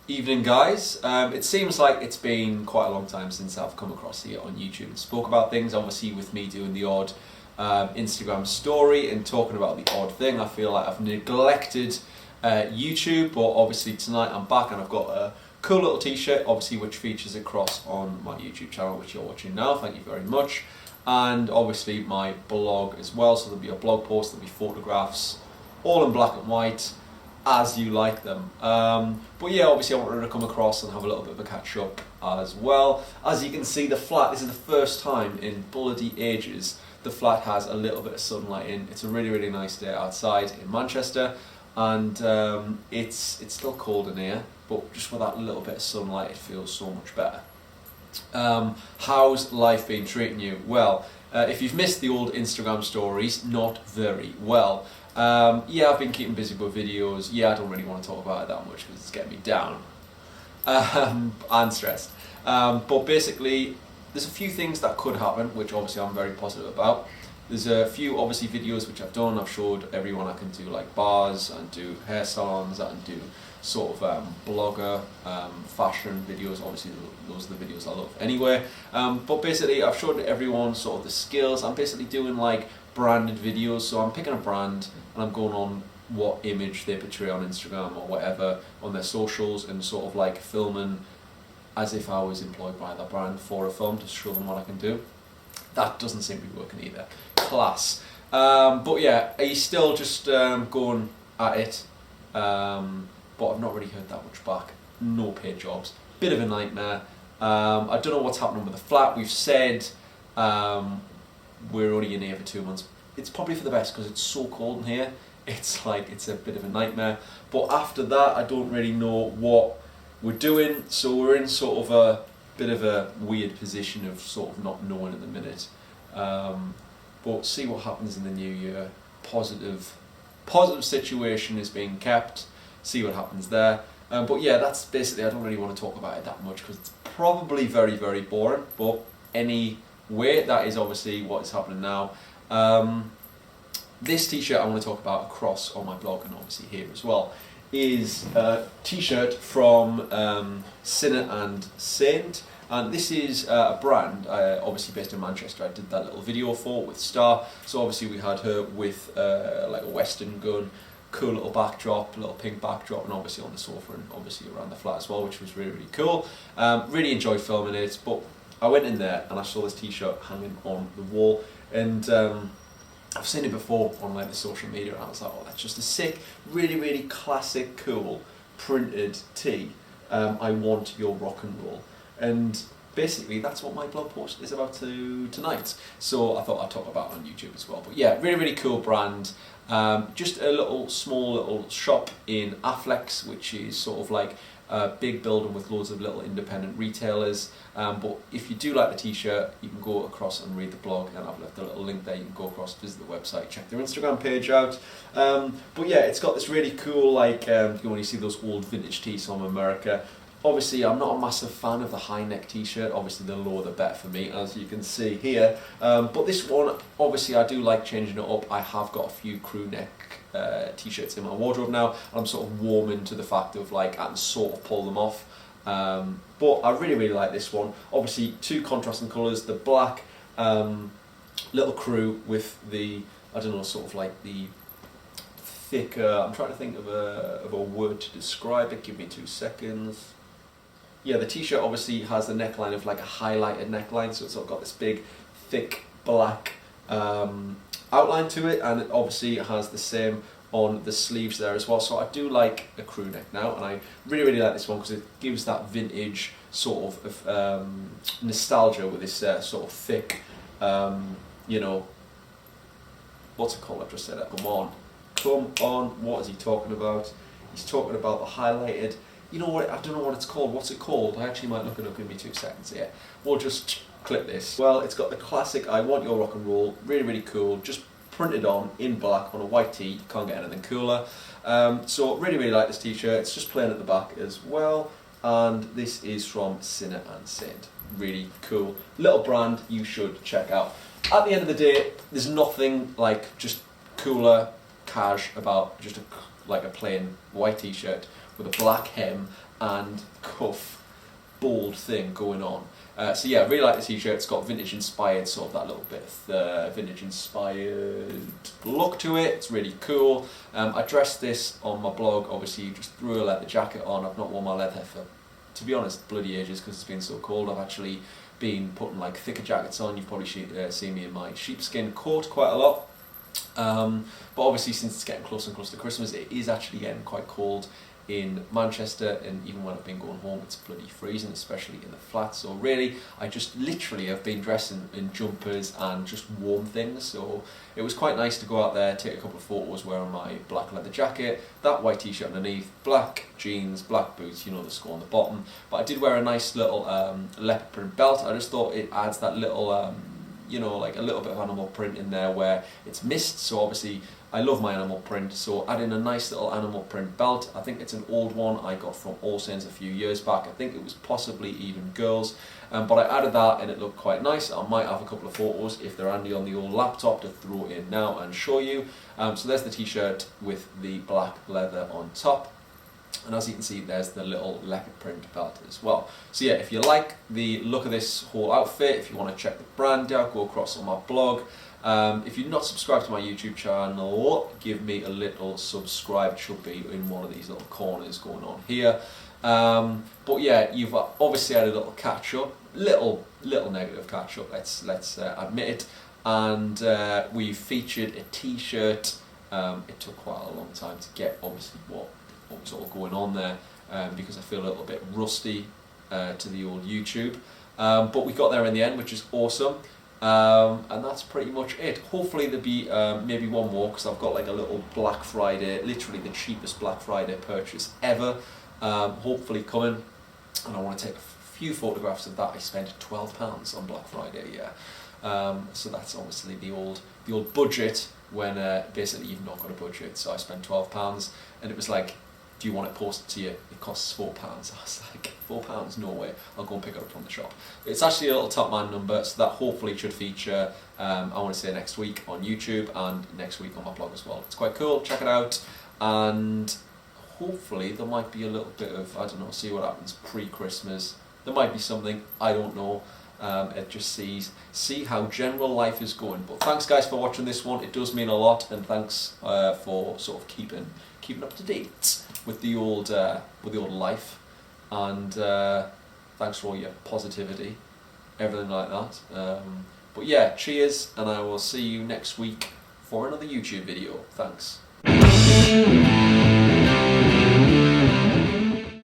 Evening guys, it seems like it's been quite a long time since I've come across here on YouTube and spoke about things, obviously with me doing the odd Instagram story and talking about the odd thing. I feel like I've neglected YouTube, but obviously tonight I'm back and I've got a cool little t-shirt, obviously which features across on my YouTube channel, which you're watching now, thank you very much, and obviously my blog as well, so there'll be a blog post, there'll be photographs, all in black and white, as you like them. But yeah, obviously I wanted to come across and have a little bit of a catch up as well. As you can see, the flat, this is the first time in bloody ages the flat has a little bit of sunlight in. It's a really nice day outside in Manchester, and it's still cold in here, but just with that little bit of sunlight it feels so much better. How's life been treating you? Well, if you've missed the old Instagram stories, not very well. Yeah, I've been keeping busy with videos. Yeah, I don't really want to talk about it that much because it's getting me down and stressed. But basically, there's a few things that could happen, which obviously I'm very positive about. There's a few obviously videos which I've done. I've showed everyone I can do like bars and do hair salons and do sort of blogger fashion videos. Obviously those are the videos I love anyway. But basically I've showed everyone sort of the skills. I'm basically doing like branded videos, so I'm picking a brand and I'm going on what image they portray on Instagram or whatever on their socials and sort of like filming as if I was employed by that brand for a film to show them what I can do. That doesn't seem to be working either. Class. But yeah, he's still just going at it, but I've not really heard that much back. No paid jobs. Bit of a nightmare. I don't know what's happening with the flat. We've said we're only in here for 2 months. It's probably for the best because it's so cold in here. It's like, it's a bit of a nightmare. But after that, I don't really know what we're doing. So we're in sort of a bit of a weird position of sort of not knowing at the minute. But see what happens in the new year. Positive situation is being kept. See what happens there. But yeah, that's basically, I don't really want to talk about it that much because it's probably very boring. But anyway, that is obviously what is happening now. This t-shirt I want to talk about across on my blog and obviously here as well is a t-shirt from Sinner and Saint, and this is a brand obviously based in Manchester. I did that little video for with Star, so obviously we had her with like a western gun, cool little backdrop, little pink backdrop, and obviously on the sofa and obviously around the flat as well, which was really cool. Really enjoyed filming it, but I went in there and I saw this t-shirt hanging on the wall, and I've seen it before on like the social media, and I was like, oh, that's just a sick, really classic, cool printed tee. I want your rock and roll. And basically that's what my blog post is about tonight. So I thought I'd talk about it on YouTube as well. But yeah, really cool brand. Just a small little shop in Afflex, which is sort of like a big building with loads of little independent retailers. But if you do like the t-shirt, you can go across and read the blog, and I've left a little link there. You can go across, visit the website, check their Instagram page out. But yeah, it's got this really cool, like, when you see those old vintage tees from America. Obviously, I'm not a massive fan of the high neck t-shirt. Obviously, the lower the better for me, as you can see here. But this one, obviously, I do like changing it up. I have got a few crew neck t-shirts in my wardrobe now, and I'm sort of warming to the fact of like I can sort of pull them off. But I really like this one. Obviously, two contrasting colours: the black little crew with the, I don't know, sort of like the thicker. I'm trying to think of a word to describe it. Give me 2 seconds. Yeah, the t-shirt obviously has the neckline of like a highlighted neckline, so it's sort of got this big, thick black outline to it, and it obviously has the same on the sleeves there as well. So I do like a crew neck now, and I really like this one because it gives that vintage sort of nostalgia with this sort of thick, you know, what's it called? I've just said that. Come on, what is he talking about? He's talking about the highlighted. You know what, I don't know what it's called. What's it called? I actually might look it up. Give me 2 seconds here. We'll just clip this. Well, it's got the classic I want your rock and roll. Really cool. Just printed on in black on a white tee. You can't get anything cooler. So really like this t-shirt. It's just plain at the back as well. And this is from Sinner and Saint. Really cool. Little brand you should check out. At the end of the day, there's nothing like just cooler cash about just like a plain white t-shirt with a black hem and cuff bold thing going on. So yeah, I really like the t-shirt. It's got vintage inspired, sort of that little bit of vintage inspired look to it. It's really cool. I dressed this on my blog, obviously just threw a leather jacket on. I've not worn my leather for, to be honest, bloody ages because it's been so cold. I've actually been putting like thicker jackets on. You've probably seen me in my sheepskin coat quite a lot. But obviously since it's getting closer and closer to Christmas, it is actually getting quite cold in Manchester, and even when I've been going home it's bloody freezing, especially in the flats. So really I just literally have been dressing in jumpers and just warm things, so it was quite nice to go out there, take a couple of photos wearing my black leather jacket, that white t-shirt underneath, black jeans, black boots, you know the score on the bottom. But I did wear a nice little leopard print belt. I just thought it adds that little you know, like a little bit of animal print in there where it's missed. So obviously I love my animal print, so adding a nice little animal print belt. I think it's an old one I got from All Saints a few years back. I think it was possibly even girls, but I added that and it looked quite nice. I might have a couple of photos if they're handy on the old laptop to throw in now and show you. So there's the t-shirt with the black leather on top. And as you can see, there's the little leopard print belt as well. So yeah, if you like the look of this whole outfit, if you want to check the brand out, go across on my blog. If you're not subscribed to my YouTube channel, give me a little subscribe. It should be in one of these little corners going on here. But yeah, you've obviously had a little catch up, little negative catch up. Let's admit it. And we featured a t-shirt. It took quite a long time to get, obviously, what was all going on there, because I feel a little bit rusty to the old YouTube. But we got there in the end, which is awesome. And that's pretty much it. Hopefully there'll be maybe one more, because I've got like a little Black Friday, literally the cheapest Black Friday purchase ever, hopefully coming, and I want to take a few photographs of that. I spent £12 on Black Friday, yeah. So that's obviously the old budget when basically you've not got a budget. So I spent £12, and it was like, do you want it posted to you? It costs £4. I was like, £4? No way. I'll go and pick it up from the shop. It's actually a little top man number, so that hopefully should feature, I want to say next week on YouTube and next week on my blog as well. It's quite cool, check it out, and hopefully there might be a little bit of, I don't know, see what happens pre-Christmas. There might be something, I don't know. It just see how general life is going. But thanks guys for watching this one. It does mean a lot, and thanks for sort of keeping up to date with the old life, and thanks for all your positivity, everything like that. But yeah, cheers, and I will see you next week for another YouTube video. Thanks.